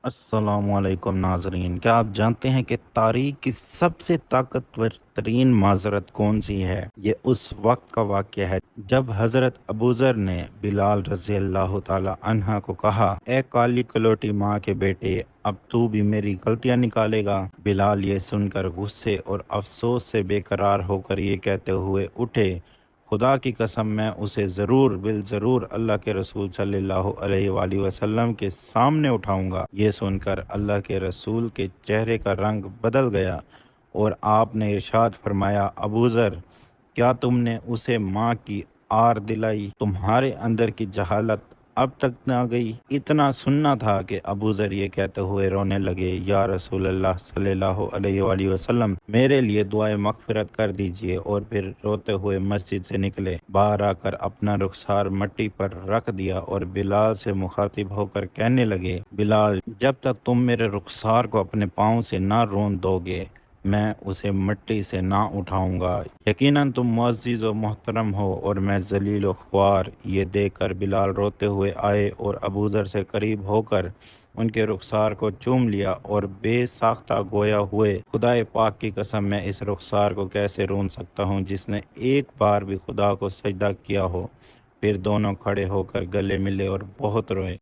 السلام علیکم ناظرین، کیا آپ جانتے ہیں کہ تاریخ کی سب سے طاقتور ترین معذرت کون سی ہے؟ یہ اس وقت کا واقعہ ہے جب حضرت ابوذر نے بلال رضی اللہ تعالی عنہ کو کہا، اے کالی کلوٹی ماں کے بیٹے، اب تو بھی میری غلطیاں نکالے گا؟ بلال یہ سن کر غصے اور افسوس سے بے قرار ہو کر یہ کہتے ہوئے اٹھے، خدا کی قسم میں اسے ضرور بالضرور اللہ کے رسول صلی اللہ علیہ وآلہ وسلم کے سامنے اٹھاؤں گا۔ یہ سن کر اللہ کے رسول کے چہرے کا رنگ بدل گیا اور آپ نے ارشاد فرمایا، ابوذر، کیا تم نے اسے ماں کی آر دلائی؟ تمہارے اندر کی جہالت اب تک نہ گئی؟ اتنا سننا تھا کہ ابوذر یہ کہتے ہوئے رونے لگے، یا رسول اللہ صلی اللہ علیہ وآلہ وسلم، میرے لیے دعائے مغفرت کر دیجئے، اور پھر روتے ہوئے مسجد سے نکلے۔ باہر آ کر اپنا رخسار مٹی پر رکھ دیا اور بلال سے مخاطب ہو کر کہنے لگے، بلال، جب تک تم میرے رخسار کو اپنے پاؤں سے نہ رون دو گے، میں اسے مٹی سے نہ اٹھاؤں گا۔ یقیناً تم معزز و محترم ہو اور میں ذلیل و خوار۔ یہ دیکھ کر بلال روتے ہوئے آئے اور ابوذر سے قریب ہو کر ان کے رخسار کو چوم لیا اور بے ساختہ گویا ہوئے، خدائے پاک کی قسم، میں اس رخسار کو کیسے رون سکتا ہوں جس نے ایک بار بھی خدا کو سجدہ کیا ہو؟ پھر دونوں کھڑے ہو کر گلے ملے اور بہت روئے۔